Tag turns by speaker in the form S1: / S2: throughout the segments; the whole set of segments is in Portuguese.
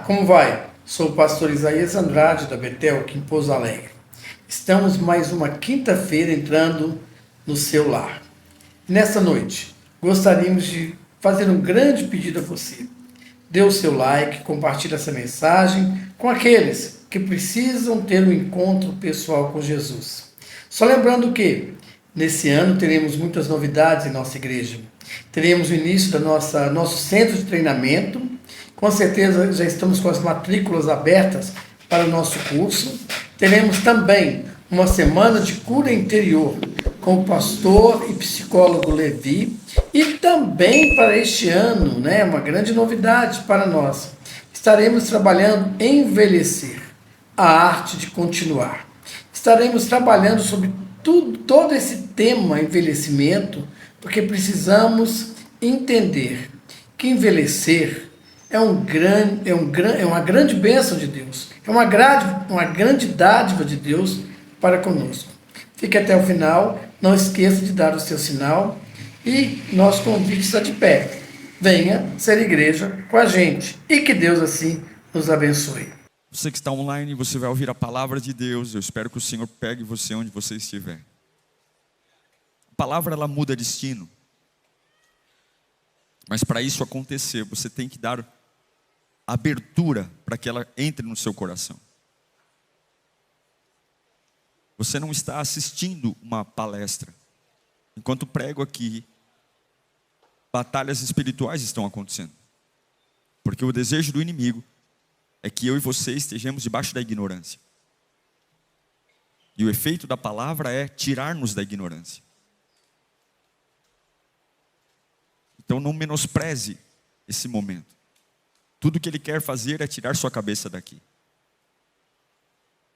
S1: como vai? Sou o pastor Isaías Andrade da Betel, aqui em Pouso Alegre. Estamos mais uma quinta-feira entrando no seu lar. Nessa noite, gostaríamos de fazer um grande pedido a você. Dê o seu like, compartilhe essa mensagem com aqueles que precisam ter um encontro pessoal com Jesus. Só lembrando que, nesse ano, teremos muitas novidades em nossa igreja. Teremos o início da nosso centro de treinamento. Com certeza já estamos com as matrículas abertas para o nosso curso. Teremos também uma semana de cura interior com o pastor e psicólogo Levi. E também para este ano, uma grande novidade para nós. Estaremos trabalhando em envelhecer, a arte de continuar. Estaremos trabalhando sobre todo esse tema envelhecimento, porque precisamos entender que envelhecer é uma grande bênção de Deus, é uma grande dádiva de Deus para conosco. Fique até o final, não esqueça de dar o seu sinal e nosso convite está de pé. Venha ser igreja com a gente e que Deus assim nos abençoe.
S2: Você que está online, você vai ouvir a palavra de Deus. Eu espero que o Senhor pegue você onde você estiver. A palavra, ela muda destino. Mas para isso acontecer, você tem que dar abertura para que ela entre no seu coração. Você não está assistindo uma palestra. Enquanto prego aqui, batalhas espirituais estão acontecendo. Porque o desejo do inimigo é que eu e você estejamos debaixo da ignorância. E o efeito da palavra é tirar-nos da ignorância. Então não menospreze esse momento. Tudo que ele quer fazer é tirar sua cabeça daqui.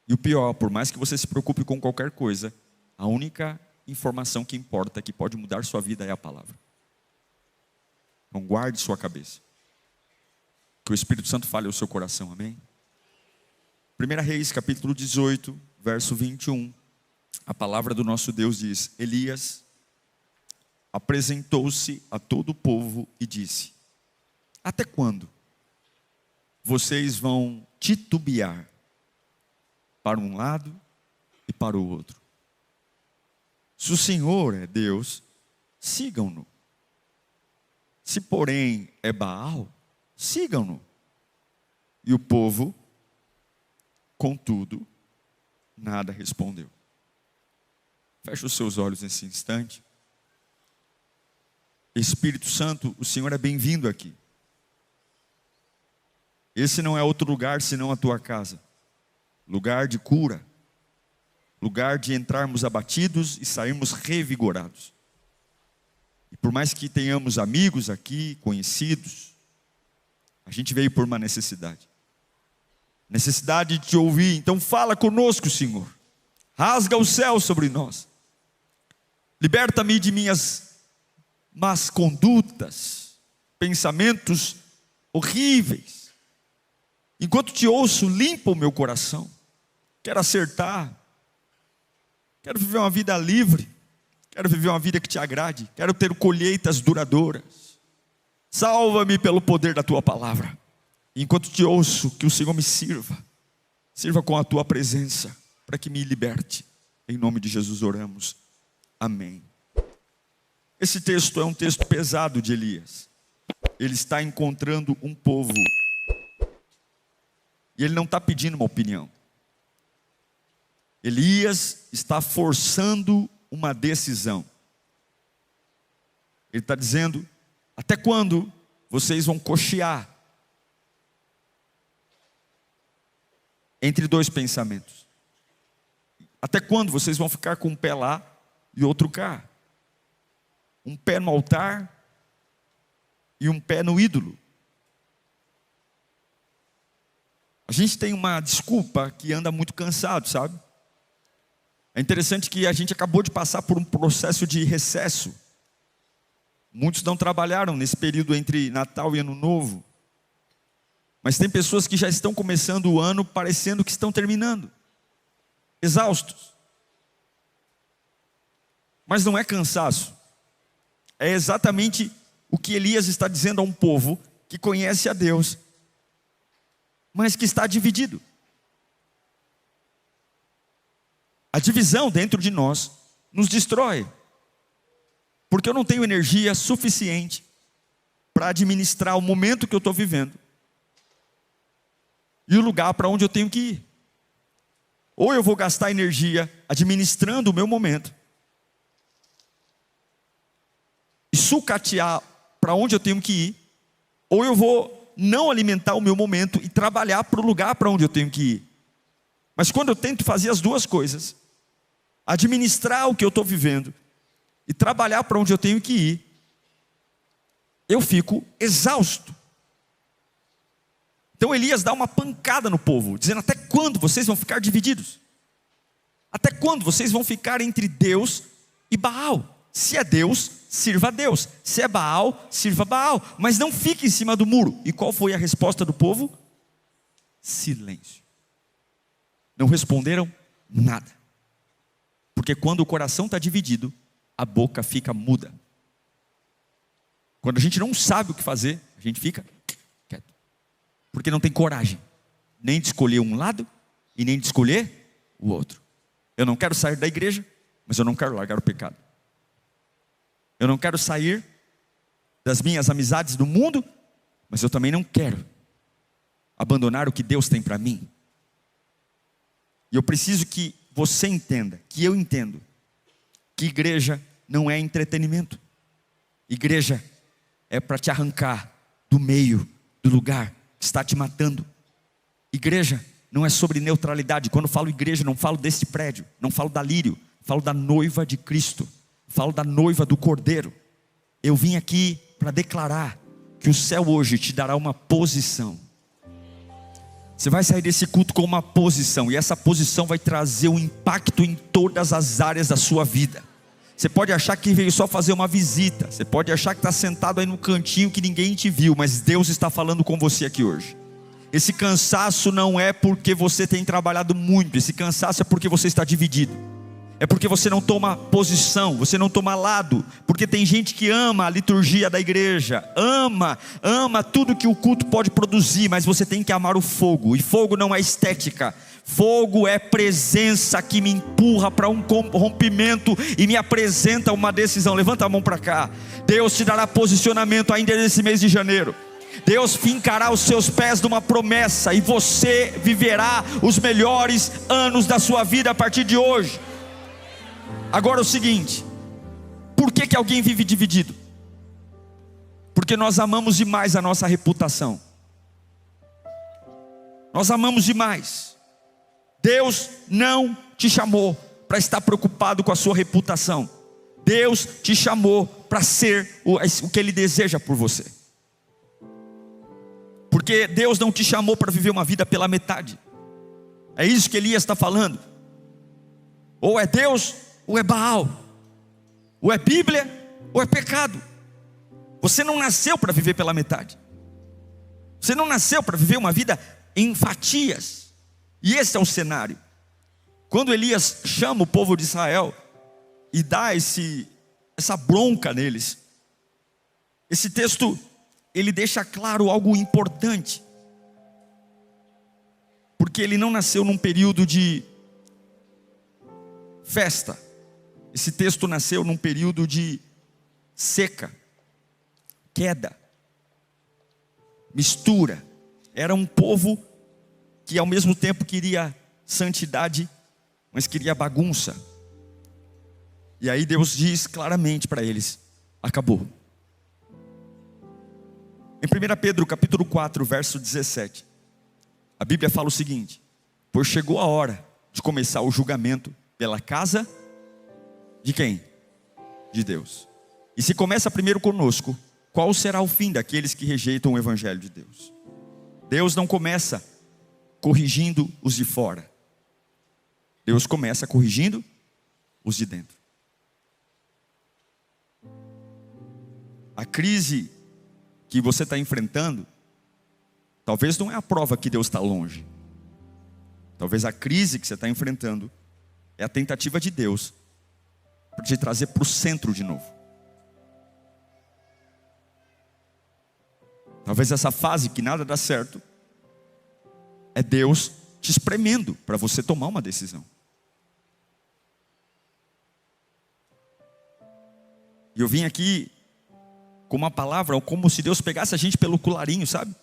S2: E o pior, por mais que você se preocupe com qualquer coisa, a única informação que importa, que pode mudar sua vida, é a palavra. Então guarde sua cabeça. Que o Espírito Santo fale ao seu coração, amém? 1 Reis, capítulo 18, verso 21. A palavra do nosso Deus diz: Elias apresentou-se a todo o povo e disse: até quando vocês vão titubear para um lado e para o outro? Se o Senhor é Deus, sigam-no. Se porém é Baal, sigam-no. E o povo, contudo, nada respondeu. Feche os seus olhos nesse instante. Espírito Santo, o Senhor é bem-vindo aqui. Esse não é outro lugar senão a tua casa. Lugar de cura. Lugar de entrarmos abatidos e sairmos revigorados. E por mais que tenhamos amigos aqui, conhecidos, a gente veio por uma necessidade. Necessidade de te ouvir. Então fala conosco, Senhor. Rasga o céu sobre nós. Liberta-me de minhas más condutas, pensamentos horríveis. Enquanto te ouço, limpa o meu coração. Quero acertar. Quero viver uma vida livre. Quero viver uma vida que te agrade. Quero ter colheitas duradouras. Salva-me pelo poder da tua palavra. Enquanto te ouço, que o Senhor me sirva. Sirva com a tua presença, para que me liberte. Em nome de Jesus oramos. Amém. Esse texto é um texto pesado de Elias. Ele está encontrando um povo. E ele não está pedindo uma opinião. Elias está forçando uma decisão. Ele está dizendo: até quando vocês vão cochear entre dois pensamentos? Até quando vocês vão ficar com um pé lá e outro cá? Um pé no altar e um pé no ídolo. A gente tem uma desculpa que anda muito cansado, sabe? É interessante que a gente acabou de passar por um processo de recesso. Muitos não trabalharam nesse período entre Natal e Ano Novo. Mas tem pessoas que já estão começando o ano parecendo que estão terminando. Exaustos. Mas não é cansaço. É exatamente o que Elias está dizendo a um povo que conhece a Deus, mas que está dividido. A divisão dentro de nós nos destrói, porque eu não tenho energia suficiente para administrar o momento que eu estou vivendo e o lugar para onde eu tenho que ir. Ou eu vou gastar energia administrando o meu momento e sucatear para onde eu tenho que ir, ou eu vou não alimentar o meu momento e trabalhar para o lugar para onde eu tenho que ir. Mas quando eu tento fazer as duas coisas, administrar o que eu estou vivendo e trabalhar para onde eu tenho que ir, eu fico exausto. Então Elias dá uma pancada no povo, dizendo: até quando vocês vão ficar divididos? Até quando vocês vão ficar entre Deus e Baal? Se é Deus, sirva a Deus. Se é Baal, sirva a Baal. Mas não fique em cima do muro. E qual foi a resposta do povo? Silêncio. Não responderam nada. Porque quando o coração está dividido, a boca fica muda. Quando a gente não sabe o que fazer, a gente fica quieto. Porque não tem coragem, nem de escolher um lado e nem de escolher o outro. Eu não quero sair da igreja, mas eu não quero largar o pecado. Eu não quero sair das minhas amizades do mundo, mas eu também não quero abandonar o que Deus tem para mim. E eu preciso que você entenda, que eu entendo, que igreja não é entretenimento. Igreja é para te arrancar do meio do lugar que está te matando. Igreja não é sobre neutralidade. Quando eu falo igreja, não falo desse prédio, não falo da Lírio, falo da noiva de Cristo, falo da noiva do Cordeiro. Eu vim aqui para declarar que o céu hoje te dará uma posição. Você vai sair desse culto com uma posição, e essa posição vai trazer um impacto em todas as áreas da sua vida. Você pode achar que veio só fazer uma visita, você pode achar que está sentado aí no cantinho que ninguém te viu, mas Deus está falando com você aqui hoje. Esse cansaço não é porque você tem trabalhado muito, esse cansaço é porque você está dividido. É porque você não toma posição, você não toma lado. Porque tem gente que ama a liturgia da igreja, ama tudo que o culto pode produzir, mas você tem que amar o fogo. E fogo não é estética, fogo é presença que me empurra para um rompimento e me apresenta uma decisão. Levanta a mão para cá. Deus te dará posicionamento ainda nesse mês de janeiro. Deus fincará os seus pés numa promessa, e você viverá os melhores anos da sua vida a partir de hoje. Agora é o seguinte: por que alguém vive dividido? Porque nós amamos demais a nossa reputação. Nós amamos demais. Deus não te chamou para estar preocupado com a sua reputação. Deus te chamou para ser o que Ele deseja por você. Porque Deus não te chamou para viver uma vida pela metade. É isso que Elias está falando. Ou é Deus, ou é Baal. Ou é Bíblia, ou é pecado. Você não nasceu para viver pela metade. Você não nasceu para viver uma vida em fatias. E esse é o cenário. Quando Elias chama o povo de Israel e dá essa bronca neles, esse texto, ele deixa claro algo importante. Porque ele não nasceu num período de festa. Esse texto nasceu num período de seca, queda, mistura. Era um povo que ao mesmo tempo queria santidade, mas queria bagunça. E aí Deus diz claramente para eles: acabou. Em 1 Pedro capítulo 4, verso 17, a Bíblia fala o seguinte: pois chegou a hora de começar o julgamento pela casa de quem? De Deus. E se começa primeiro conosco, qual será o fim daqueles que rejeitam o Evangelho de Deus? Deus não começa corrigindo os de fora. Deus começa corrigindo os de dentro. A crise que você está enfrentando, talvez não é a prova que Deus está longe. Talvez a crise que você está enfrentando é a tentativa de Deus para te trazer para o centro de novo. Talvez essa fase que nada dá certo é Deus te espremendo para você tomar uma decisão. E eu vim aqui com uma palavra, como se Deus pegasse a gente pelo colarinho, sabe?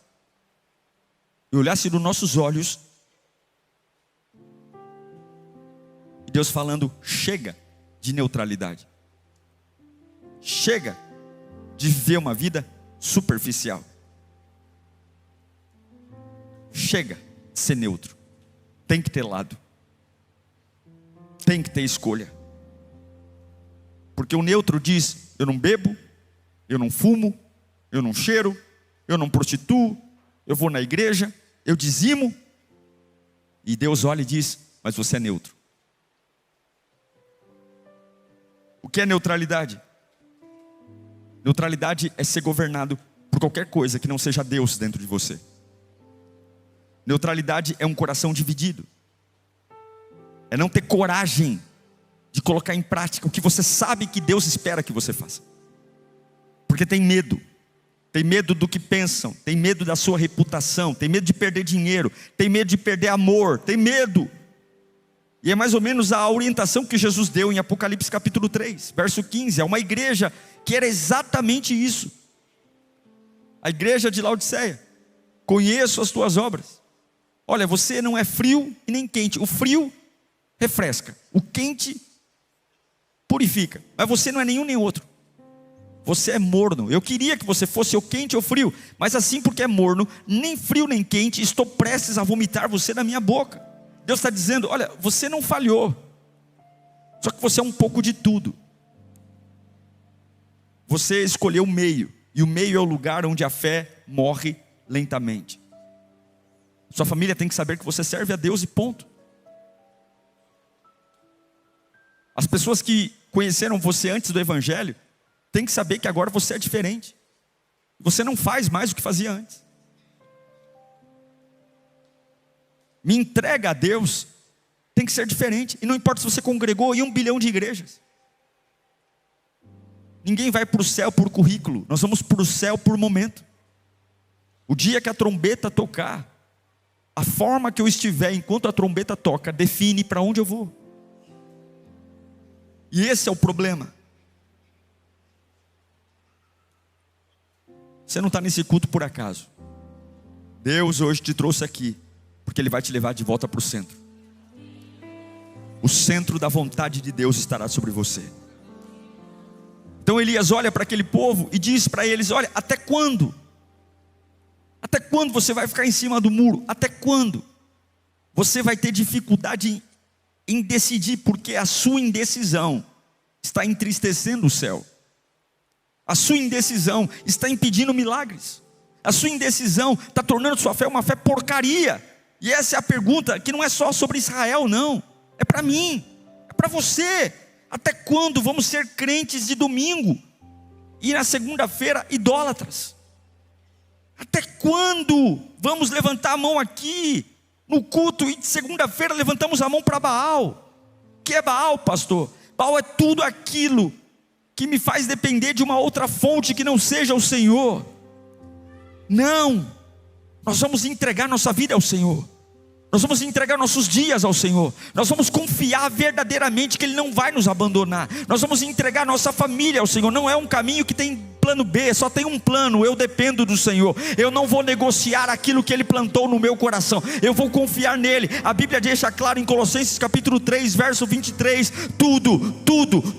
S2: E olhasse nos nossos olhos. E Deus falando: chega de neutralidade. Chega de viver uma vida superficial. Chega de ser neutro. Tem que ter lado. Tem que ter escolha. Porque o neutro diz: eu não bebo, eu não fumo, eu não cheiro, eu não prostituo, eu vou na igreja, eu dizimo. E Deus olha e diz: mas você é neutro. O que é neutralidade? Neutralidade é ser governado por qualquer coisa que não seja Deus dentro de você. Neutralidade é um coração dividido. É não ter coragem de colocar em prática o que você sabe que Deus espera que você faça. Porque tem medo. Tem medo do que pensam. Tem medo da sua reputação. Tem medo de perder dinheiro. Tem medo de perder amor. Tem medo. E é mais ou menos a orientação que Jesus deu em Apocalipse capítulo 3, verso 15. É uma igreja que era exatamente isso. A igreja de Laodiceia. Conheço as tuas obras. Olha, você não é frio e nem quente. O frio refresca. O quente purifica. Mas você não é nenhum nem outro. Você é morno. Eu queria que você fosse ou quente ou frio. Mas assim, porque é morno, nem frio nem quente, estou prestes a vomitar você na minha boca. Deus está dizendo: olha, você não falhou. Só que você é um pouco de tudo. Você escolheu o meio. E o meio é o lugar onde a fé morre lentamente. Sua família tem que saber que você serve a Deus e ponto. As pessoas que conheceram você antes do Evangelho têm que saber que agora você é diferente. Você não faz mais o que fazia antes. Me entrega a Deus tem que ser diferente. E não importa se você congregou em 1 bilhão de igrejas. Ninguém vai para o céu por currículo. Nós vamos para o céu por momento. O dia que a trombeta tocar, a forma que eu estiver enquanto a trombeta toca define para onde eu vou. E esse é o problema. Você não está nesse culto por acaso. Deus hoje te trouxe aqui porque Ele vai te levar de volta para o centro. O centro da vontade de Deus estará sobre você. Então Elias olha para aquele povo e diz para eles: olha, até quando? Até quando você vai ficar em cima do muro? Até quando? Você vai ter dificuldade em decidir, porque a sua indecisão está entristecendo o céu. A sua indecisão está impedindo milagres. A sua indecisão está tornando sua fé uma fé porcaria. E essa é a pergunta que não é só sobre Israel, não. É para mim, é para você. Até quando vamos ser crentes de domingo e na segunda-feira idólatras? Até quando vamos levantar a mão aqui no culto e de segunda-feira levantamos a mão para Baal? O que é Baal, pastor? Baal é tudo aquilo que me faz depender de uma outra fonte que não seja o Senhor. Não, nós vamos entregar nossa vida ao Senhor. Nós vamos entregar nossos dias ao Senhor. Nós vamos confiar verdadeiramente que Ele não vai nos abandonar. Nós vamos entregar nossa família ao Senhor. Não é um caminho que tem plano B, só tem um plano. Eu dependo do Senhor. Eu não vou negociar aquilo que Ele plantou no meu coração. Eu vou confiar nele. A Bíblia deixa claro em Colossenses capítulo 3, verso 23: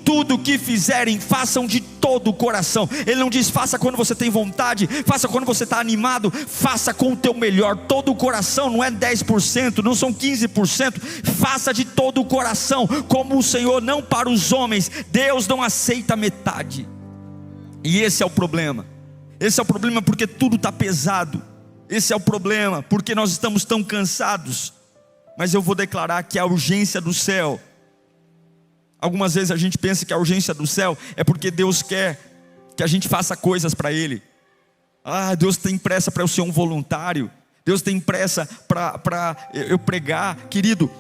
S2: tudo que fizerem, façam de todo o coração. Ele não diz faça quando você tem vontade, faça quando você está animado, faça com o teu melhor. Todo o coração, não é 10%, não são 15%, faça de todo o coração, como o Senhor, não para os homens. Deus não aceita metade. E esse é o problema. Esse é o problema porque tudo está pesado. Esse é o problema porque nós estamos tão cansados. Mas eu vou declarar que a urgência do céu, algumas vezes a gente pensa que a urgência do céu é porque Deus quer que a gente faça coisas para Ele. Deus tem pressa para eu ser um voluntário. Deus tem pressa para eu pregar. Querido,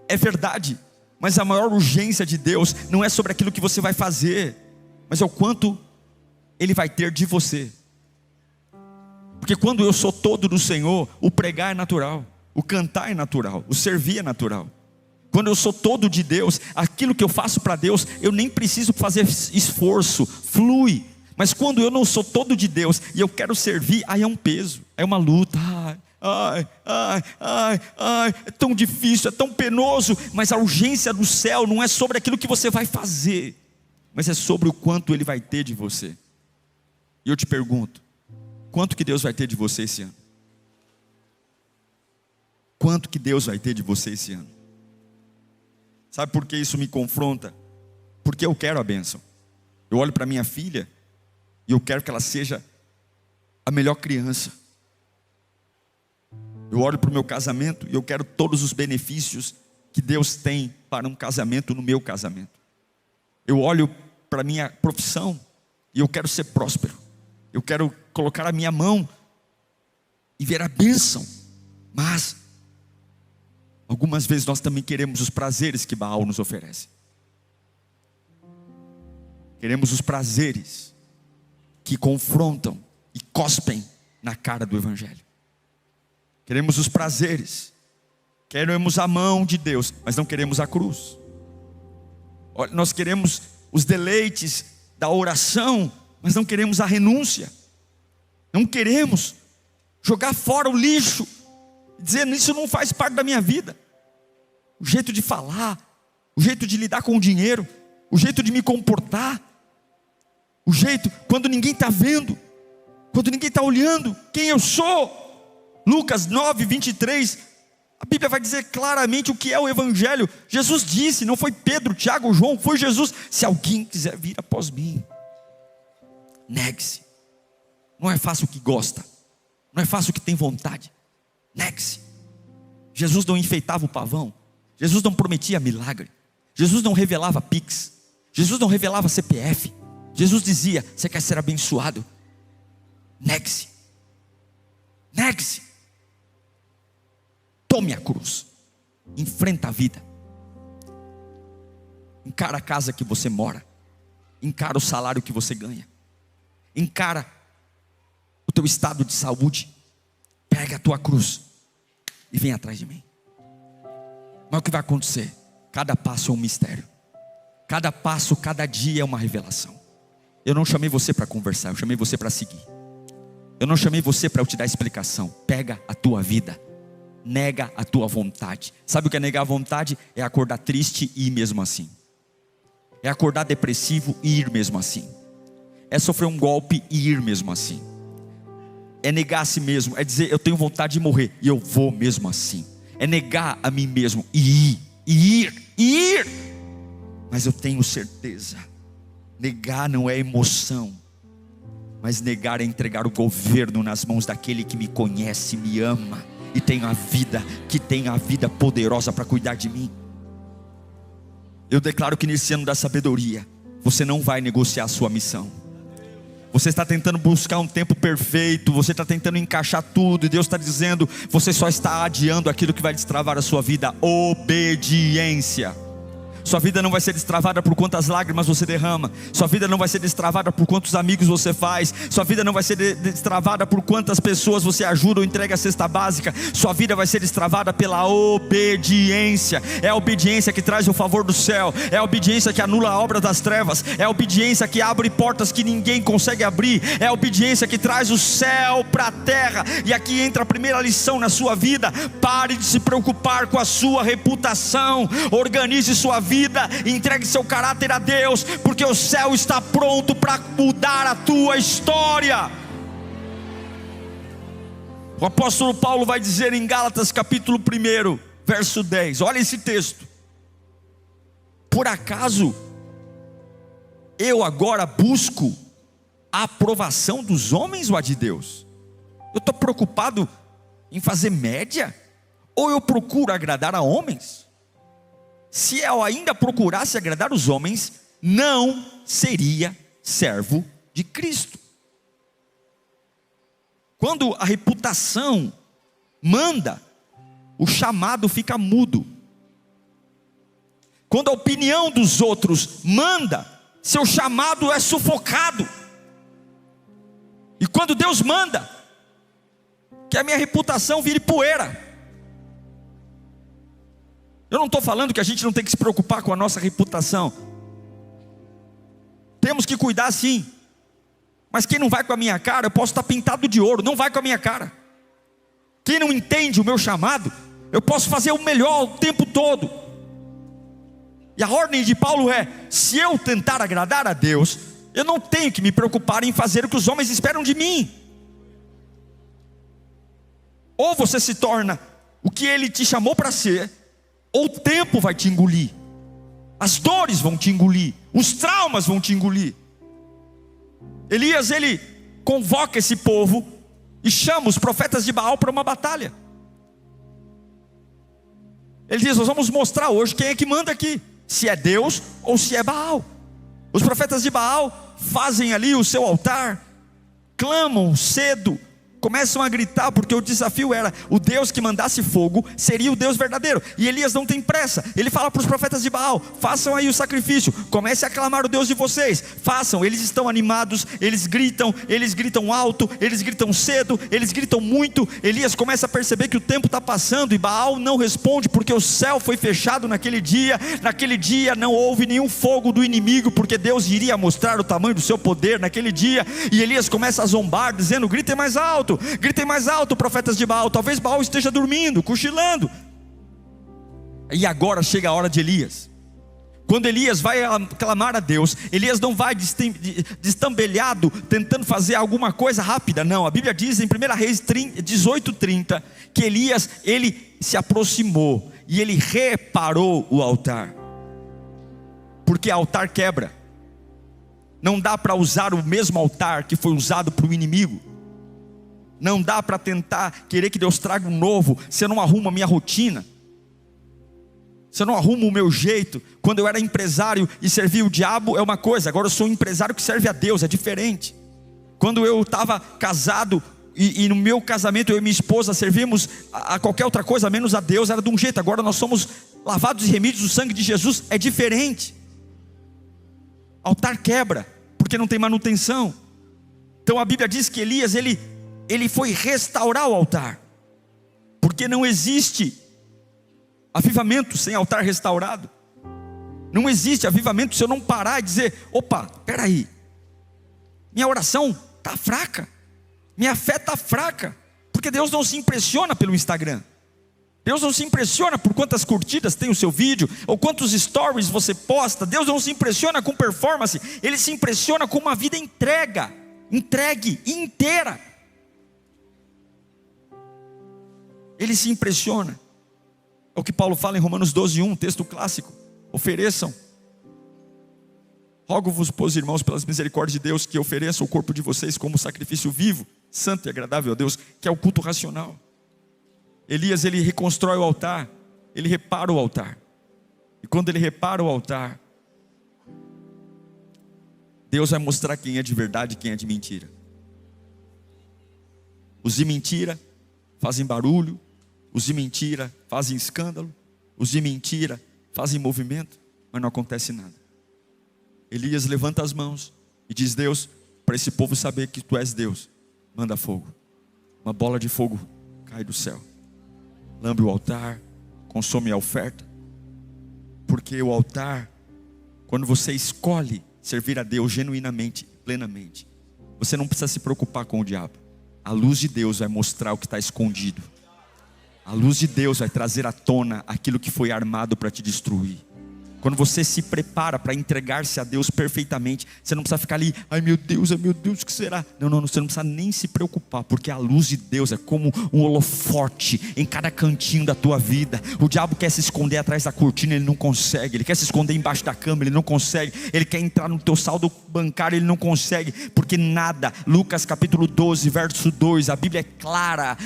S2: é verdade. Mas a maior urgência de Deus não é sobre aquilo que você vai fazer, mas é o quanto Ele vai ter de você. Porque quando eu sou todo do Senhor, o pregar é natural. O cantar é natural, o servir é natural. Quando eu sou todo de Deus, aquilo que eu faço para Deus, eu nem preciso fazer esforço, flui. Mas quando eu não sou todo de Deus e eu quero servir, aí é um peso, é uma luta. É tão difícil, é tão penoso. Mas a urgência do céu não é sobre aquilo que você vai fazer, mas é sobre o quanto Ele vai ter de você. E eu te pergunto, quanto que Deus vai ter de você esse ano? Quanto que Deus vai ter de você esse ano? Sabe por que isso me confronta? Porque eu quero a bênção. Eu olho para minha filha e eu quero que ela seja a melhor criança. Eu olho para o meu casamento e eu quero todos os benefícios que Deus tem para um casamento no meu casamento. Eu olho para a minha profissão e eu quero ser próspero. Eu quero colocar a minha mão e ver a bênção. Mas algumas vezes nós também queremos os prazeres que Baal nos oferece. Queremos os prazeres que confrontam e cospem na cara do Evangelho. Queremos os prazeres. Queremos a mão de Deus, mas não queremos a cruz. Olha, nós queremos os deleites da oração, mas não queremos a renúncia. Não queremos jogar fora o lixo, dizendo isso não faz parte da minha vida. O jeito de falar, o jeito de lidar com o dinheiro, o jeito de me comportar, o jeito quando ninguém está vendo, quando ninguém está olhando quem eu sou. Lucas 9, 23, a Bíblia vai dizer claramente o que é o Evangelho. Jesus disse, não foi Pedro, Tiago, João, foi Jesus: se alguém quiser vir após mim, negue-se. Não é fácil o que gosta, não é fácil o que tem vontade, negue-se. Jesus não enfeitava o pavão, Jesus não prometia milagre, Jesus não revelava Pix, Jesus não revelava CPF. Jesus dizia: você quer ser abençoado? Negue-se. Negue-se. Tome a cruz. Enfrenta a vida. Encara a casa que você mora. Encara o salário que você ganha. Encara o teu estado de saúde. Pega a tua cruz e vem atrás de mim. Mas o que vai acontecer? Cada passo é um mistério. Cada passo, cada dia é uma revelação. Eu não chamei você para conversar, eu chamei você para seguir. Eu não chamei você para eu te dar explicação. Pega a tua vida, nega a tua vontade. Sabe o que é negar a vontade? É acordar triste e ir mesmo assim. É acordar depressivo e ir mesmo assim. É sofrer um golpe e ir mesmo assim. É negar a si mesmo, é dizer: eu tenho vontade de morrer e eu vou mesmo assim. É negar a mim mesmo e ir. Mas eu tenho certeza, negar não é emoção, mas negar é entregar o governo nas mãos daquele que me conhece, me ama e tem a vida, que tem a vida poderosa para cuidar de mim. Eu declaro que nesse ano da sabedoria, você não vai negociar a sua missão. Você está tentando buscar um tempo perfeito, você está tentando encaixar tudo, e Deus está dizendo: você só está adiando aquilo que vai destravar a sua vida. Obediência. Sua vida não vai ser destravada por quantas lágrimas você derrama. Sua vida não vai ser destravada por quantos amigos você faz. Sua vida não vai ser destravada por quantas pessoas você ajuda ou entrega a cesta básica. Sua vida vai ser destravada pela obediência. É a obediência que traz o favor do céu. É a obediência que anula a obra das trevas. É a obediência que abre portas que ninguém consegue abrir. É a obediência que traz o céu para a terra. E aqui entra a primeira lição na sua vida: pare de se preocupar com a sua reputação. Organize sua vida, entregue seu caráter a Deus, porque o céu está pronto para mudar a tua história. O apóstolo Paulo vai dizer em Gálatas capítulo 1, verso 10, olha esse texto: por acaso eu agora busco a aprovação dos homens ou a de Deus? Eu estou preocupado em fazer média, ou eu procuro agradar a homens? Se eu ainda procurasse agradar os homens, não seria servo de Cristo. Quando a reputação manda, o chamado fica mudo. Quando a opinião dos outros manda, seu chamado é sufocado. E quando Deus manda, que a minha reputação vire poeira, Eu não estou falando que a gente não tem que se preocupar com a nossa reputação. Temos que cuidar sim. Mas quem não vai com a minha cara, eu posso estar pintado de ouro, não vai com a minha cara. Quem não entende o meu chamado, eu posso fazer o melhor o tempo todo. E a ordem de Paulo é: se eu tentar agradar a Deus, eu não tenho que me preocupar em fazer o que os homens esperam de mim. Ou você se torna o que Ele te chamou para ser, ou o tempo vai te engolir, as dores vão te engolir, os traumas vão te engolir. Elias, ele convoca esse povo e chama os profetas de Baal para uma batalha. Ele diz: nós vamos mostrar hoje quem é que manda aqui, se é Deus ou se é Baal. Os profetas de Baal fazem ali o seu altar, clamam cedo, começam a gritar, porque o desafio era: o Deus que mandasse fogo seria o Deus verdadeiro. E Elias não tem pressa, ele fala para os profetas de Baal: façam aí o sacrifício, comece a clamar o Deus de vocês, façam. Eles estão animados, eles gritam alto, eles gritam cedo, eles gritam muito. Elias começa a perceber que o tempo está passando, e Baal não responde, porque o céu foi fechado naquele dia não houve nenhum fogo do inimigo, porque Deus iria mostrar o tamanho do seu poder naquele dia. E Elias começa a zombar, dizendo: gritem mais alto, profetas de Baal. Talvez Baal esteja dormindo, cochilando. E agora chega a hora de Elias. Quando Elias vai clamar a Deus, Elias não vai destambelhado, tentando fazer alguma coisa rápida, não. A Bíblia diz em 1 Reis 18:30, que Elias, ele se aproximou e ele reparou o altar. Porque altar quebra. Não dá para usar o mesmo altar que foi usado para o inimigo. Não dá para tentar querer que Deus traga um novo, se eu não arrumo a minha rotina, se eu não arrumo o meu jeito. Quando eu era empresário e servia o diabo é uma coisa, agora eu sou um empresário que serve a Deus, é diferente. Quando eu estava casado e no meu casamento eu e minha esposa servimos a qualquer outra coisa menos a Deus, era de um jeito. Agora nós somos lavados e remidos do sangue de Jesus, é diferente. Altar quebra, porque não tem manutenção. Então a Bíblia diz que Elias, ele foi restaurar o altar, porque não existe avivamento sem altar restaurado. Não existe avivamento se eu não parar e dizer: opa, peraí, minha oração está fraca, minha fé está fraca. Porque Deus não se impressiona pelo Instagram, Deus não se impressiona por quantas curtidas tem o seu vídeo, ou quantos stories você posta. Deus não se impressiona com performance, Ele se impressiona com uma vida entregue inteira. Ele se impressiona. É o que Paulo fala em Romanos 12:1, texto clássico: ofereçam, rogo-vos, pois irmãos, pelas misericórdias de Deus, que ofereçam o corpo de vocês como sacrifício vivo, santo e agradável a Deus, que é o culto racional. Elias, ele reconstrói o altar, ele repara o altar. E quando ele repara o altar, Deus vai mostrar quem é de verdade e quem é de mentira. Os de mentira fazem barulho, os de mentira fazem escândalo, os de mentira fazem movimento, mas não acontece nada. Elias levanta as mãos e diz: Deus, para esse povo saber que tu és Deus, manda fogo. Uma bola de fogo cai do céu, lambe o altar, consome a oferta. Porque o altar, quando você escolhe servir a Deus genuinamente, plenamente, você não precisa se preocupar com o diabo. A luz de Deus vai mostrar o que está escondido. A luz de Deus vai trazer à tona aquilo que foi armado para te destruir. Quando você se prepara para entregar-se a Deus perfeitamente, você não precisa ficar ali: ai meu Deus, o que será? Não, você não precisa nem se preocupar, porque a luz de Deus é como um holofote em cada cantinho da tua vida. O diabo quer se esconder atrás da cortina, ele não consegue. Ele quer se esconder embaixo da cama, ele não consegue. Ele quer entrar no teu saldo bancário, ele não consegue. Porque nada, Lucas capítulo 12, verso 2, a Bíblia é clara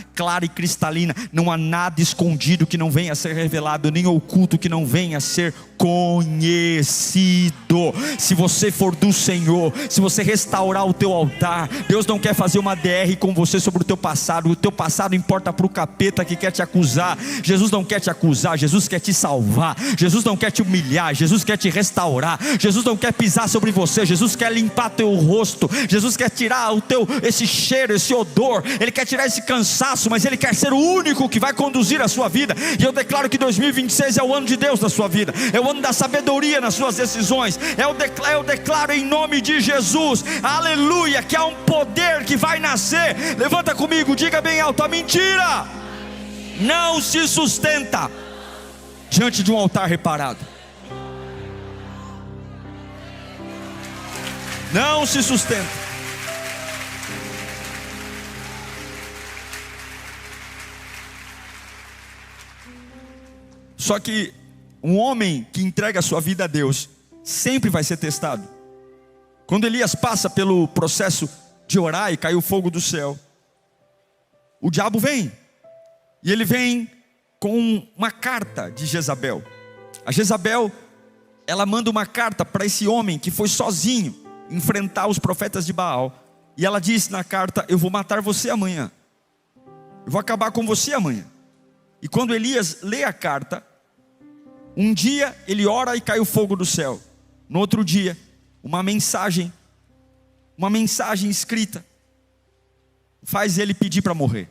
S2: e cristalina: não há nada escondido que não venha a ser revelado, nem oculto que não venha a ser conhecido. mudou. Se você for do Senhor, se você restaurar o teu altar, Deus não quer fazer uma DR com você sobre o teu passado. O teu passado importa para o capeta que quer te acusar. Jesus não quer te acusar, Jesus quer te salvar. Jesus não quer te humilhar, Jesus quer te restaurar. Jesus não quer pisar sobre você, Jesus quer limpar teu rosto. Jesus quer tirar esse cheiro, esse odor. Ele quer tirar esse cansaço, mas Ele quer ser o único que vai conduzir a sua vida. E eu declaro que 2026 é o ano de Deus na sua vida, é o ano da sabedoria nas suas decisões. Eu declaro em nome de Jesus, aleluia, que há um poder que vai nascer. Levanta comigo, diga bem alto: a mentira não se sustenta diante de um altar reparado. Não se sustenta. Só que um homem que entrega a sua vida a Deus sempre vai ser testado. Quando Elias passa pelo processo de orar e caiu fogo do céu, o diabo vem, e ele vem com uma carta de Jezabel. A Jezabel, ela manda uma carta para esse homem que foi sozinho enfrentar os profetas de Baal, e ela diz na carta: eu vou matar você amanhã, eu vou acabar com você amanhã. E quando Elias lê a carta, um dia ele ora e cai o fogo do céu. No outro dia, uma mensagem escrita faz ele pedir para morrer.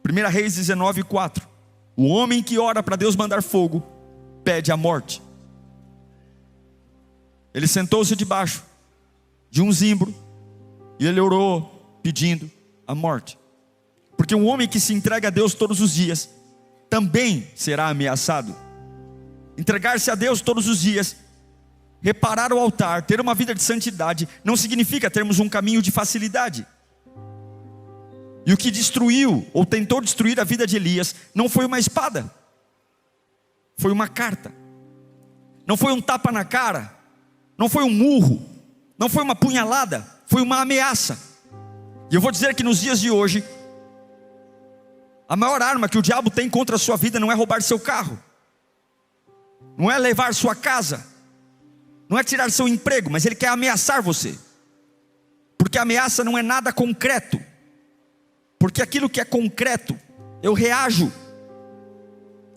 S2: 1 Reis 19:4. O homem que ora para Deus mandar fogo pede a morte. Ele sentou-se debaixo de um zimbro e ele orou pedindo a morte. Porque um homem que se entrega a Deus todos os dias também será ameaçado. Entregar-se a Deus todos os dias, reparar o altar, ter uma vida de santidade, não significa termos um caminho de facilidade. E o que destruiu, ou tentou destruir a vida de Elias, não foi uma espada, foi uma carta. Não foi um tapa na cara, não foi um murro, não foi uma punhalada, foi uma ameaça. E eu vou dizer que nos dias de hoje, a maior arma que o diabo tem contra a sua vida não é roubar seu carro, não é levar sua casa, não é tirar seu emprego, mas ele quer ameaçar você. Porque a ameaça não é nada concreto. Porque aquilo que é concreto, eu reajo.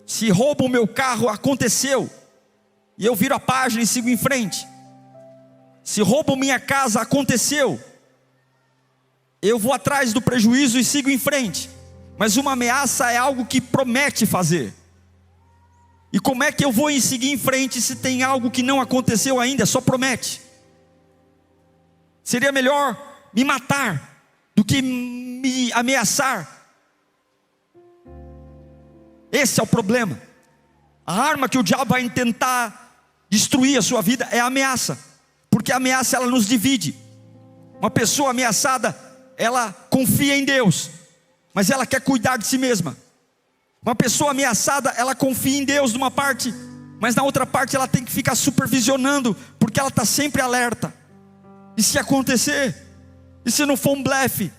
S2: Se roubam o meu carro, aconteceu, e eu viro a página e sigo em frente. Se roubam minha casa, aconteceu, eu vou atrás do prejuízo e sigo em frente. Mas uma ameaça é algo que promete fazer. E como é que eu vou seguir em frente se tem algo que não aconteceu ainda, só promete? Seria melhor me matar do que me ameaçar. Esse é o problema. A arma que o diabo vai tentar destruir a sua vida é a ameaça. Porque a ameaça, ela nos divide. Uma pessoa ameaçada, ela confia em Deus, mas ela quer cuidar de si mesma. Uma pessoa ameaçada, ela confia em Deus numa parte, mas na outra parte ela tem que ficar supervisionando, porque ela está sempre alerta. E se acontecer? E se não for um blefe?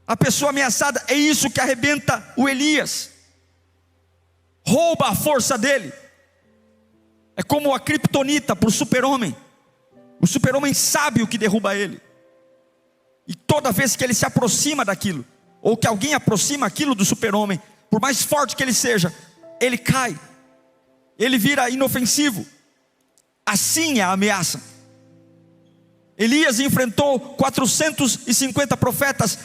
S2: A pessoa ameaçada, é isso que arrebenta o Elias. Rouba a força dele. É como a criptonita para o super-homem. O super-homem sabe o que derruba ele. E toda vez que ele se aproxima daquilo, ou que alguém aproxima aquilo do super-homem, por mais forte que ele seja, ele cai, ele vira inofensivo. Assim é a ameaça. Elias enfrentou 450 profetas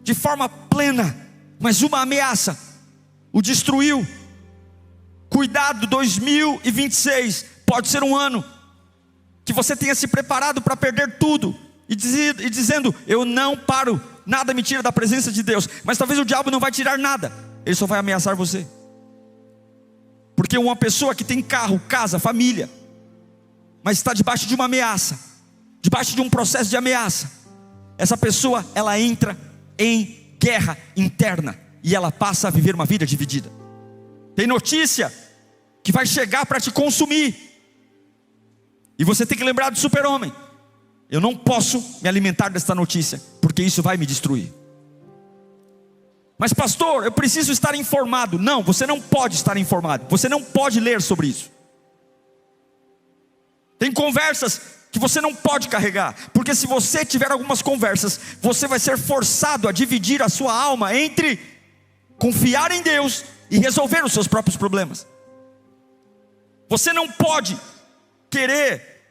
S2: de forma plena, mas uma ameaça o destruiu. Cuidado, 2026 pode ser um ano que você tenha se preparado para perder tudo, e dizendo: eu não paro, nada me tira da presença de Deus. Mas talvez o diabo não vai tirar nada, ele só vai ameaçar você. Porque uma pessoa que tem carro, casa, família, mas está debaixo de uma ameaça, debaixo de um processo de ameaça, essa pessoa, ela entra em guerra interna, e ela passa a viver uma vida dividida. Tem notícia que vai chegar para te consumir, e você tem que lembrar do super-homem: eu não posso me alimentar desta notícia, porque isso vai me destruir. Mas pastor, eu preciso estar informado. Não, você não pode estar informado, você não pode ler sobre isso. Tem conversas que você não pode carregar, porque se você tiver algumas conversas, você vai ser forçado a dividir a sua alma entre confiar em Deus e resolver os seus próprios problemas. Você não pode querer,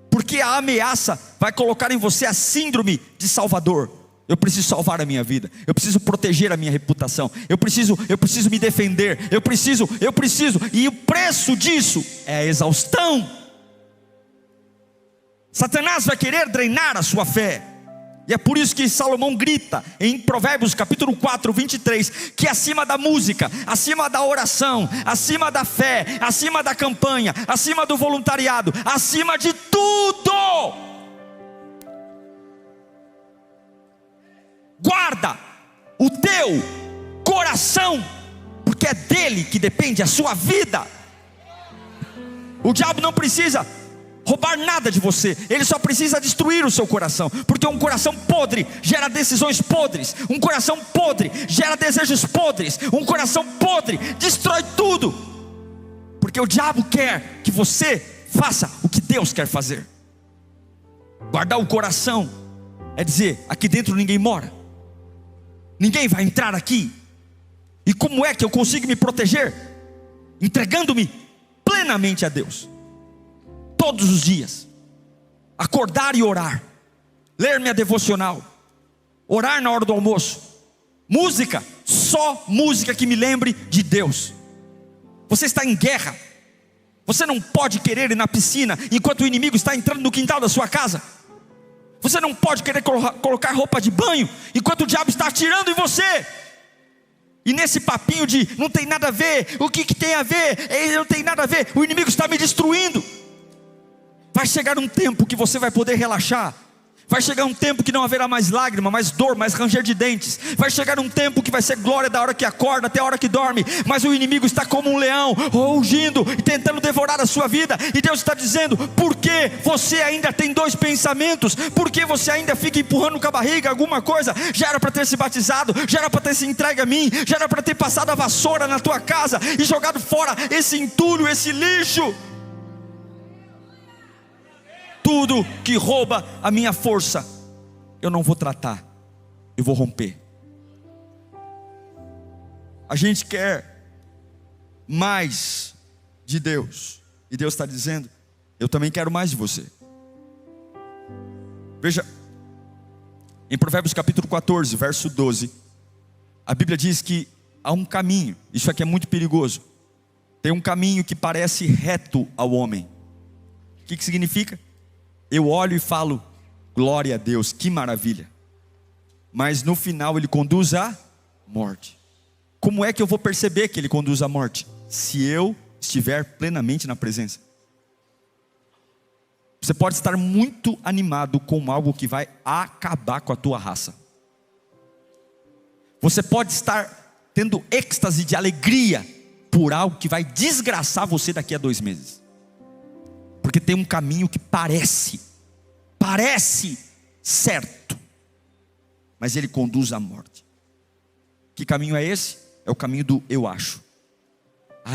S2: porque a ameaça vai colocar em você a síndrome de salvador. Eu preciso salvar a minha vida, eu preciso proteger a minha reputação, eu preciso me defender, eu preciso, e o preço disso é a exaustão. Satanás vai querer drenar a sua fé, e é por isso que Salomão grita em Provérbios capítulo 4, 23, que acima da música, acima da oração, acima da fé, acima da campanha, acima do voluntariado, acima de tudo, guarda o teu coração, porque é dele que depende a sua vida. O diabo não precisa roubar nada de você, ele só precisa destruir o seu coração, porque um coração podre gera decisões podres, um coração podre gera desejos podres, um coração podre destrói tudo, porque o diabo quer que você faça o que Deus quer fazer. Guardar o coração é dizer: aqui dentro ninguém mora, ninguém vai entrar aqui. E como é que eu consigo me proteger? Entregando-me plenamente a Deus. Todos os dias, acordar e orar, ler minha devocional, orar na hora do almoço, música, só música que me lembre de Deus. Você está em guerra, você não pode querer ir na piscina enquanto o inimigo está entrando no quintal da sua casa. Você não pode querer colocar roupa de banho enquanto o diabo está atirando em você. E nesse papinho de não tem nada a ver, o que tem a ver, não tem nada a ver, o inimigo está me destruindo. Vai chegar um tempo que você vai poder relaxar. Vai chegar um tempo que não haverá mais lágrima, mais dor, mais ranger de dentes. Vai chegar um tempo que vai ser glória da hora que acorda até a hora que dorme. Mas o inimigo está como um leão, rugindo e tentando devorar a sua vida. E Deus está dizendo: por que você ainda tem dois pensamentos? Por que você ainda fica empurrando com a barriga alguma coisa? Já era para ter se batizado, já era para ter se entregue a mim, já era para ter passado a vassoura na tua casa e jogado fora esse entulho, esse lixo. Tudo que rouba a minha força, eu não vou tratar, eu vou romper. A gente quer mais de Deus, e Deus está dizendo: eu também quero mais de você. Veja, em Provérbios capítulo 14, verso 12, a Bíblia diz que há um caminho, isso aqui é muito perigoso. Tem um caminho que parece reto ao homem. O que significa? Eu olho e falo: glória a Deus, que maravilha. Mas no final ele conduz à morte. Como é que eu vou perceber que ele conduz à morte? Se eu estiver plenamente na presença. Você pode estar muito animado com algo que vai acabar com a tua raça. Você pode estar tendo êxtase de alegria por algo que vai desgraçar você daqui a 2 meses. Porque tem um caminho que parece certo, mas ele conduz à morte. Que caminho é esse? É o caminho do eu acho.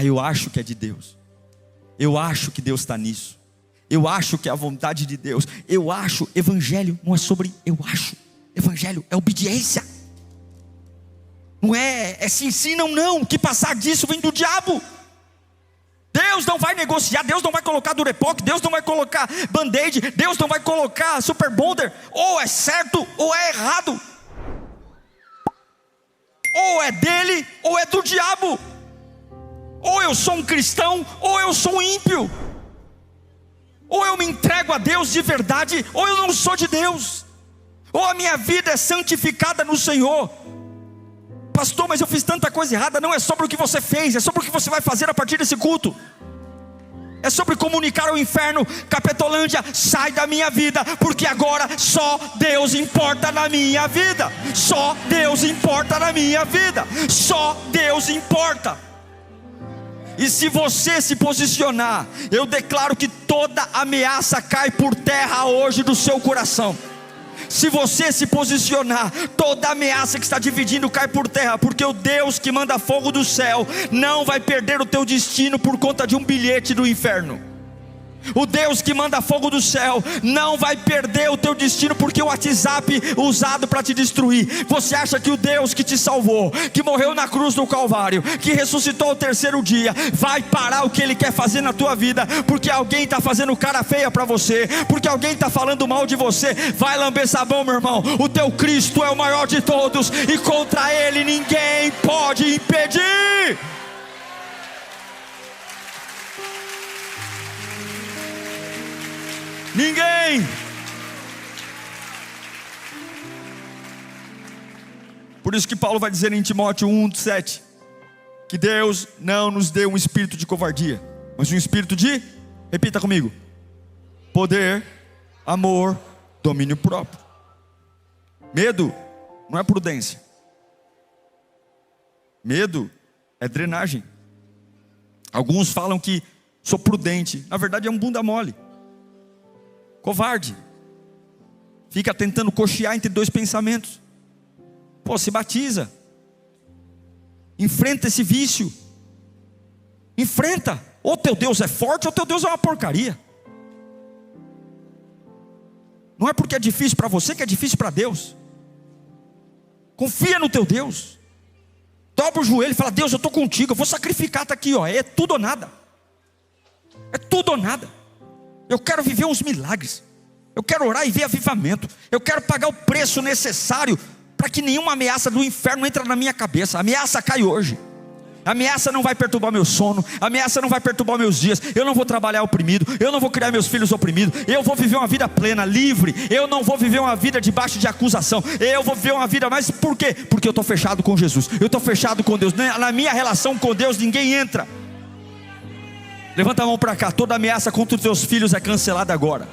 S2: Eu acho que é de Deus. Eu acho que Deus está nisso. Eu acho que é a vontade de Deus. Eu acho. Evangelho não é sobre eu acho. Evangelho é obediência. Não é sim, não. Que passar disso vem do diabo. Deus não vai negociar, Deus não vai colocar Durepox, Deus não vai colocar Band-Aid, Deus não vai colocar Super Bonder. Ou é certo ou é errado. Ou é dele ou é do diabo. Ou eu sou um cristão ou eu sou um ímpio. Ou eu me entrego a Deus de verdade ou eu não sou de Deus. Ou a minha vida é santificada no Senhor. Pastor, mas eu fiz tanta coisa errada. Não é sobre o que você fez, é sobre o que você vai fazer a partir desse culto. É sobre comunicar ao inferno: Capetolândia, sai da minha vida, porque agora só Deus importa na minha vida. Só Deus importa na minha vida. Só Deus importa. E se você se posicionar, eu declaro que toda ameaça cai por terra hoje do seu coração. Se você se posicionar, toda ameaça que está dividindo cai por terra, porque o Deus que manda fogo do céu não vai perder o teu destino por conta de um bilhete do inferno. O Deus que manda fogo do céu não vai perder o teu destino porque o WhatsApp usado para te destruir. Você acha que o Deus que te salvou, que morreu na cruz do Calvário, que ressuscitou ao terceiro dia, vai parar o que Ele quer fazer na tua vida porque alguém está fazendo cara feia para você, porque alguém está falando mal de você? Vai lamber sabão, meu irmão. O teu Cristo é o maior de todos e contra Ele ninguém pode impedir. Ninguém. Por isso que Paulo vai dizer em Timóteo 1:7 que Deus não nos deu um espírito de covardia, mas um espírito de, repita comigo, poder, amor, domínio próprio. Medo não é prudência. Medo é drenagem. Alguns falam que sou prudente, na verdade é um bunda mole. Covarde. Fica tentando cochear entre dois pensamentos. Pô, se batiza. Enfrenta esse vício. Enfrenta. Ou teu Deus é forte ou teu Deus é uma porcaria. Não é porque é difícil para você que é difícil para Deus. Confia no teu Deus. Dobra o joelho e fala: Deus, eu estou contigo, eu vou sacrificar, está aqui, ó. É tudo ou nada. É tudo ou nada. Eu quero viver uns milagres. Eu quero orar e ver avivamento. Eu quero pagar o preço necessário para que nenhuma ameaça do inferno entre na minha cabeça. A ameaça cai hoje. A ameaça não vai perturbar meu sono. A ameaça não vai perturbar meus dias. Eu não vou trabalhar oprimido. Eu não vou criar meus filhos oprimidos. Eu vou viver uma vida plena, livre. Eu não vou viver uma vida debaixo de acusação. Eu vou viver uma vida, mas por quê? Porque eu estou fechado com Jesus. Eu estou fechado com Deus. Na minha relação com Deus ninguém entra. Levanta a mão para cá. Toda ameaça contra os teus filhos é cancelada agora.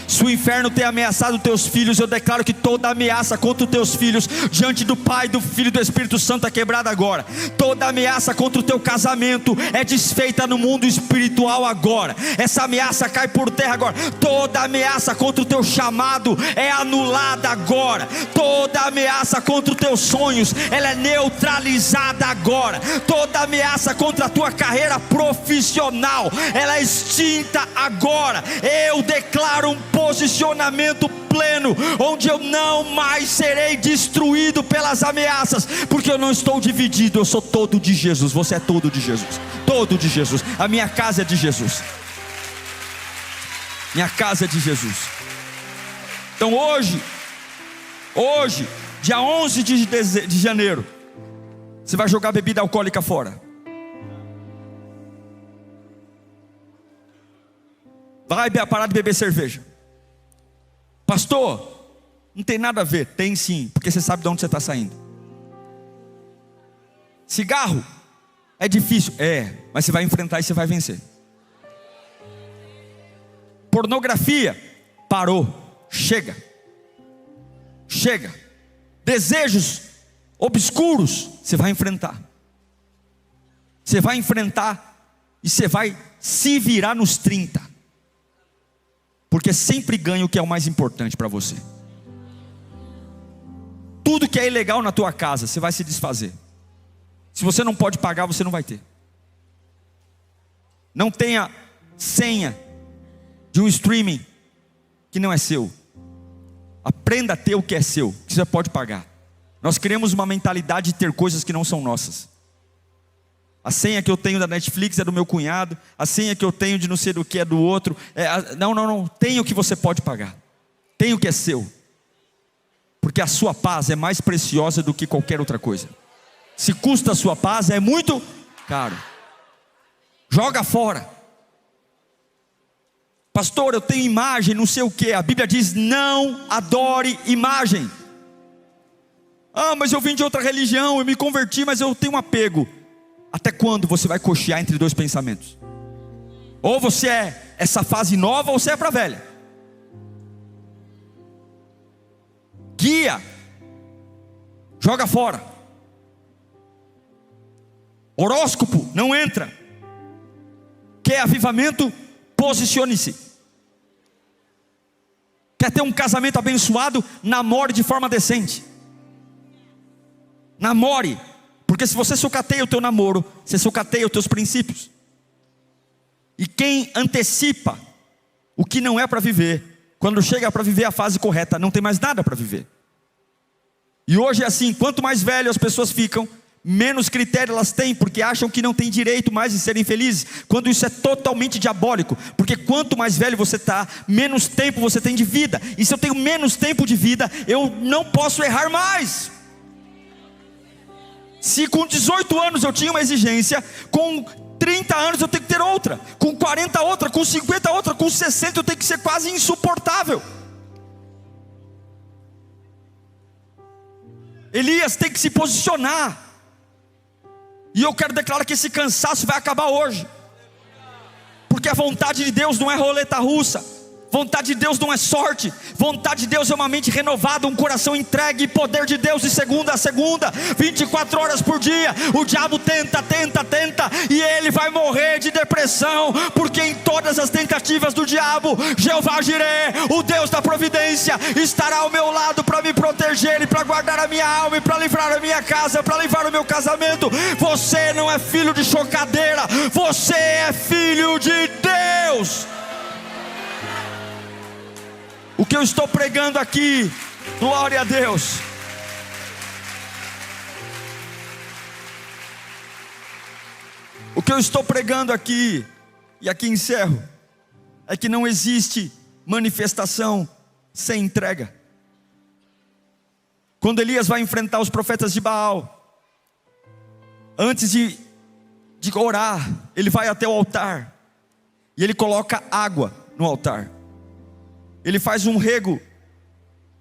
S2: Se o inferno tem ameaçado teus filhos, eu declaro que toda ameaça contra os teus filhos, diante do Pai, do Filho e do Espírito Santo, é quebrada agora. Toda ameaça contra o teu casamento é desfeita no mundo espiritual agora. Essa ameaça cai por terra agora. Toda ameaça contra o teu chamado é anulada agora. Toda ameaça contra os teus sonhos, ela é neutralizada agora. Toda ameaça contra a tua carreira profissional, ela é extinta agora. Eu declaro um posicionamento pleno, onde eu não mais serei destruído pelas ameaças, porque eu não estou dividido, eu sou todo de Jesus. Você é todo de Jesus, todo de Jesus. A minha casa é de Jesus. Minha casa é de Jesus. Então hoje, dia 11 de janeiro, você vai jogar bebida alcoólica fora. Vai parar de beber cerveja. Pastor, não tem nada a ver. Tem sim, porque você sabe de onde você está saindo. Cigarro é difícil, mas você vai enfrentar e você vai vencer. Pornografia, parou, chega. Desejos obscuros, você vai enfrentar. Você vai enfrentar e você vai se virar nos 30. Porque sempre ganha o que é o mais importante para você. Tudo que é ilegal na tua casa, você vai se desfazer. Se você não pode pagar, você não vai ter. Não tenha senha de um streaming que não é seu. Aprenda a ter o que é seu, que você pode pagar. Nós criamos uma mentalidade de ter coisas que não são nossas. A senha que eu tenho da Netflix é do meu cunhado. A senha que eu tenho de não sei do que é do outro. Não. Tenha o que você pode pagar. Tenha o que é seu. Porque a sua paz é mais preciosa do que qualquer outra coisa. Se custa a sua paz, é muito caro. Joga fora. Pastor, eu tenho imagem, não sei o que. A Bíblia diz: não adore imagem. Mas eu vim de outra religião, eu me converti, mas eu tenho um apego. Até quando você vai cochear entre dois pensamentos? Ou você é essa fase nova, ou você é para velha. Guia, joga fora. Horóscopo, não entra. Quer avivamento? Posicione-se. Quer ter um casamento abençoado? Namore de forma decente. Namore. Porque se você sucateia o teu namoro, você sucateia os teus princípios. E quem antecipa o que não é para viver. Quando chega para viver a fase correta, não tem mais nada para viver. E hoje é assim, quanto mais velho as pessoas ficam, menos critério elas têm, porque acham que não tem direito mais de serem felizes, quando isso é totalmente diabólico, porque quanto mais velho você está, menos tempo você tem de vida, e se eu tenho menos tempo de vida, eu não posso errar mais. Se com 18 anos eu tinha uma exigência, com 30 anos eu tenho que ter outra, com 40 outra, com 50 outra, com 60 eu tenho que ser quase insuportável. Elias tem que se posicionar. E eu quero declarar que esse cansaço vai acabar hoje. Porque a vontade de Deus não é roleta russa. Vontade de Deus não é sorte. Vontade de Deus é uma mente renovada, um coração entregue, poder de Deus de segunda a segunda, 24 horas por dia. O diabo tenta, e ele vai morrer de depressão, porque em todas as tentativas do diabo, Jeová Jireh, o Deus da providência, estará ao meu lado para me proteger, e para guardar a minha alma, e para livrar a minha casa, para livrar o meu casamento. Você não é filho de chocadeira, você é filho de Deus. O que eu estou pregando aqui, glória a Deus. O que eu estou pregando aqui, e aqui encerro, é que não existe manifestação sem entrega. Quando Elias vai enfrentar os profetas de Baal, antes de orar, ele vai até o altar, e ele coloca água no altar. Ele faz um rego,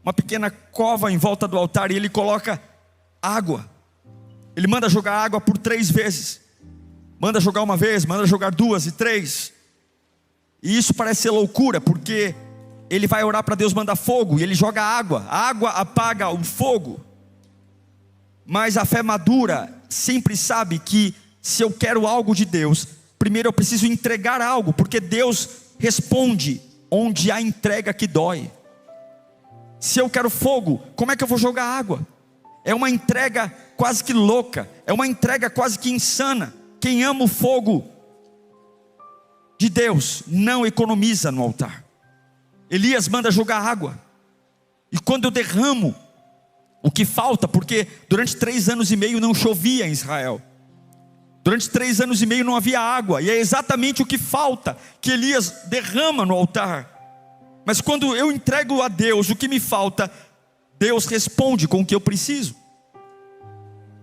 S2: uma pequena cova em volta do altar, e ele coloca água. Ele manda jogar água por 3 vezes. Manda jogar uma vez, manda jogar 2 e 3. E isso parece ser loucura, porque ele vai orar para Deus mandar fogo, e ele joga água. A água apaga o fogo. Mas a fé madura sempre sabe que se eu quero algo de Deus, primeiro eu preciso entregar algo, porque Deus responde onde há entrega que dói. Se eu quero fogo, como é que eu vou jogar água? É uma entrega quase que louca, é uma entrega quase que insana. Quem ama o fogo de Deus não economiza no altar. Elias manda jogar água, e quando eu derramo o que falta, porque durante 3 anos e meio não chovia em Israel, durante 3 anos e meio não havia água, e é exatamente o que falta que Elias derrama no altar. Mas quando eu entrego a Deus o que me falta, Deus responde com o que eu preciso.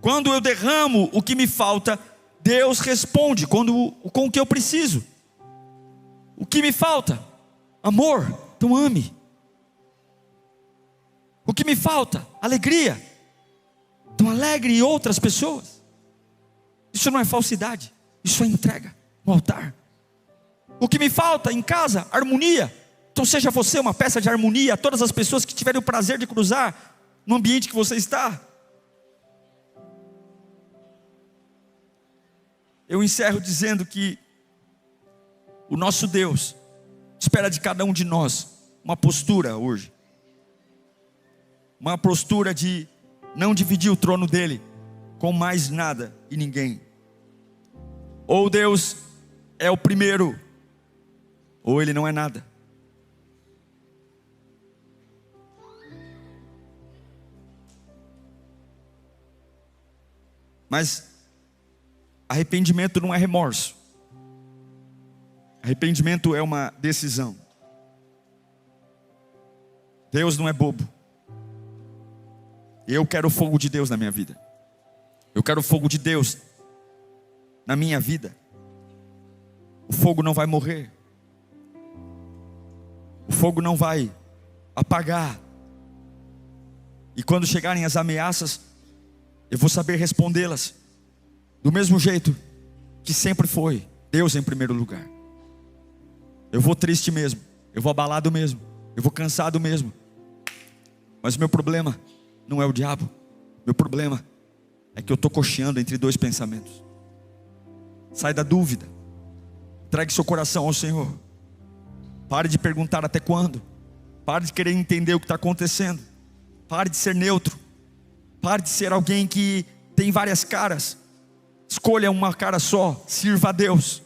S2: Quando eu derramo o que me falta, Deus responde com o que eu preciso. O que me falta? Amor, então ame. O que me falta? Alegria, então alegre outras pessoas. Isso não é falsidade, isso é entrega no altar. O que me falta em casa? Harmonia. Então seja você uma peça de harmonia a todas as pessoas que tiverem o prazer de cruzar no ambiente que você está. Eu encerro dizendo que o nosso Deus espera de cada um de nós uma postura hoje. Uma postura de não dividir o trono dele com mais nada e ninguém. Ou Deus é o primeiro, ou ele não é nada. Mas arrependimento não é remorso. Arrependimento é uma decisão. Deus não é bobo. Eu quero o fogo de Deus na minha vida. Eu quero o fogo de Deus na minha vida. O fogo não vai morrer. O fogo não vai apagar. E quando chegarem as ameaças, eu vou saber respondê-las do mesmo jeito que sempre foi, Deus em primeiro lugar. Eu vou triste mesmo, eu vou abalado mesmo, eu vou cansado mesmo. Mas o meu problema não é o diabo. Meu problema é que eu estou cocheando entre 2 pensamentos. Sai da dúvida. Entregue seu coração ao Senhor. Pare de perguntar até quando. Pare de querer entender o que está acontecendo. Pare de ser neutro. Pare de ser alguém que tem várias caras. Escolha uma cara só. Sirva a Deus.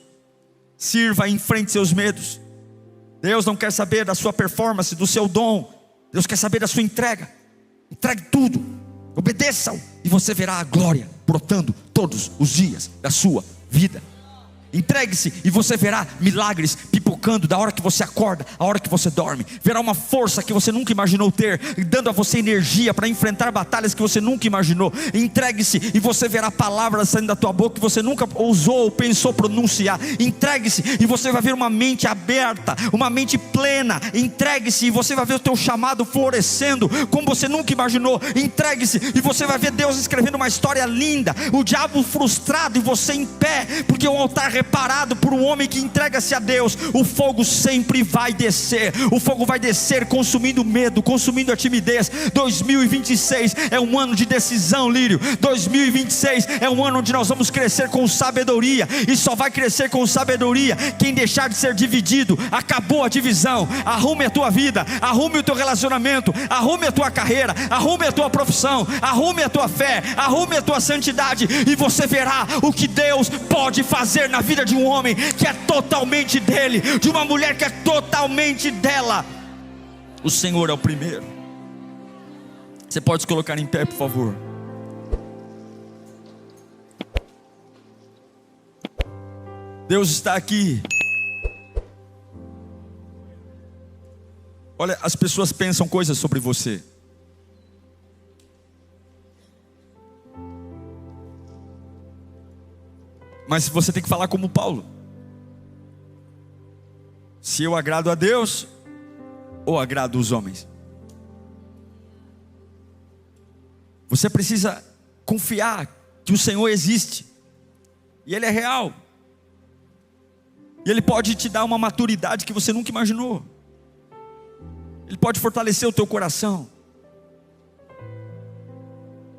S2: Sirva, enfrente seus medos. Deus não quer saber da sua performance, do seu dom. Deus quer saber da sua entrega. Entregue tudo, obedeça-o, e você verá a glória brotando todos os dias da sua vida. Entregue-se e você verá milagres pipocando da hora que você acorda, a hora que você dorme. Verá uma força que você nunca imaginou ter, dando a você energia para enfrentar batalhas que você nunca imaginou. Entregue-se e você verá palavras saindo da tua boca que você nunca ousou ou pensou pronunciar. Entregue-se e você vai ver uma mente aberta, uma mente plena. Entregue-se e você vai ver o teu chamado florescendo como você nunca imaginou. Entregue-se e você vai ver Deus escrevendo uma história linda. O diabo frustrado e você em pé, porque o altar reparado por um homem que entrega-se a Deus. O fogo sempre vai descer. O fogo vai descer consumindo o medo, consumindo a timidez. 2026 é um ano de decisão, Lírio. 2026 é um ano onde nós vamos crescer com sabedoria, e só vai crescer com sabedoria quem deixar de ser dividido. Acabou a divisão. Arrume a tua vida, arrume o teu relacionamento, arrume a tua carreira, arrume a tua profissão, arrume a tua fé, arrume a tua santidade, e você verá o que Deus pode fazer na vida de um homem que é totalmente dele, de uma mulher que é totalmente dela. O Senhor é o primeiro. Você pode se colocar em pé, por favor. Deus está aqui. Olha, as pessoas pensam coisas sobre você. Mas você tem que falar como Paulo: se eu agrado a Deus ou agrado os homens. Você precisa confiar que o Senhor existe, e Ele é real, e Ele pode te dar uma maturidade que você nunca imaginou. Ele pode fortalecer o teu coração.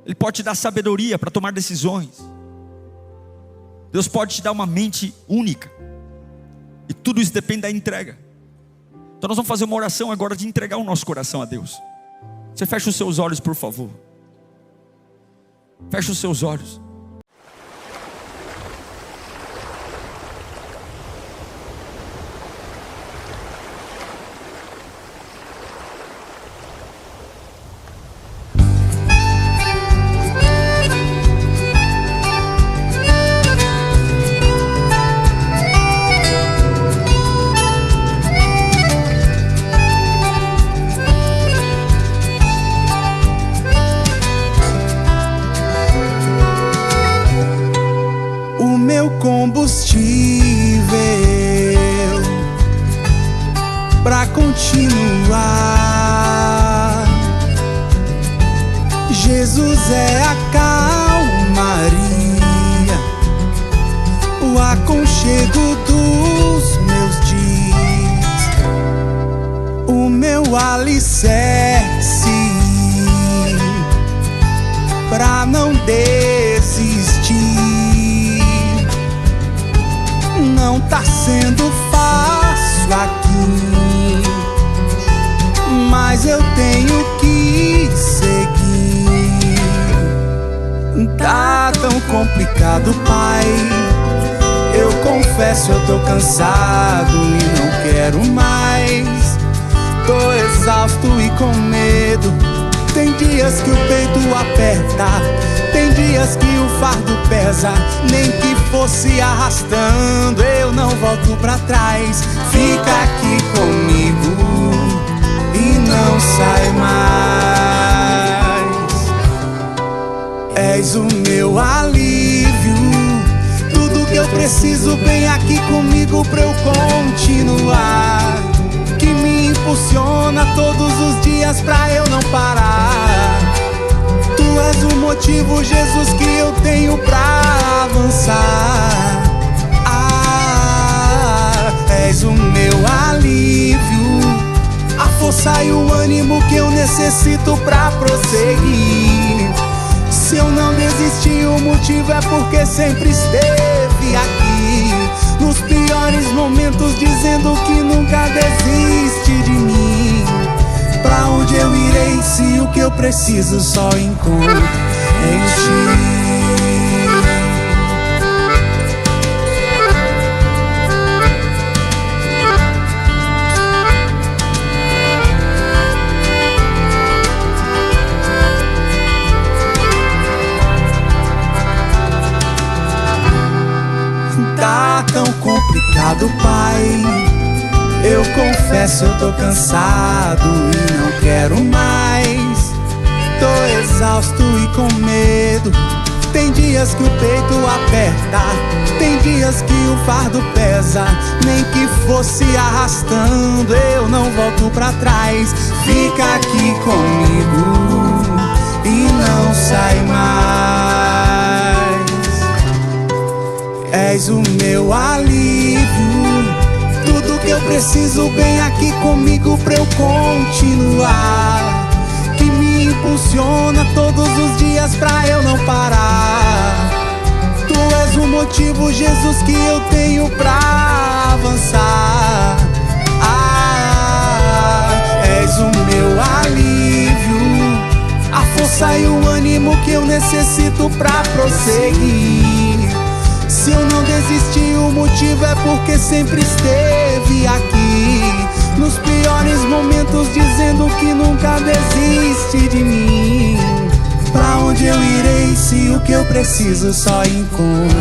S2: Ele pode te dar sabedoria para tomar decisões. Deus pode te dar uma mente única. E tudo isso depende da entrega. Então nós vamos fazer uma oração agora de entregar o nosso coração a Deus. Você fecha os seus olhos, por favor. Fecha os seus olhos.
S3: Combustível pra continuar. Jesus é a calmaria, o aconchego dos meus dias, o meu alicerce pra não desistir. Não tá sendo fácil aqui, mas eu tenho que seguir. Tá tão complicado, Pai. Eu confesso, eu tô cansado e não quero mais. Tô exausto e com medo. Tem dias que o peito aperta, tem dias que o fardo pesa. Nem que fosse arrastando, eu não volto pra trás. Fica aqui comigo e não sai mais. És o meu alívio, tudo que eu preciso bem aqui comigo pra eu continuar. Que me impulsiona todos os dias pra eu não parar. Tu és o motivo, Jesus, que eu tenho pra avançar. És o meu alívio, a força e o ânimo que eu necessito pra prosseguir. Se eu não desisti, o motivo é porque sempre esteve aqui. Nos piores momentos, dizendo que nunca desiste de mim. Pra onde eu irei se o que eu preciso só encontro em ti? tá tão complicado, Pai. Eu confesso, eu tô cansado e não quero mais. Tô exausto e com medo. Tem dias que o peito aperta, tem dias que o fardo pesa. Nem que fosse arrastando, eu não volto pra trás. Fica aqui comigo e não sai mais. És o meu alívio, tudo que eu preciso bem aqui comigo pra eu continuar. Que me impulsiona todos os dias pra eu não parar. Tu és o motivo, Jesus, que eu tenho pra avançar. És o meu alívio, a força e o ânimo que eu necessito pra prosseguir. Se eu não desisti, o motivo é porque sempre esteve aqui. Nos piores momentos dizendo que nunca desiste de mim. Pra onde eu irei se o que eu preciso só encontro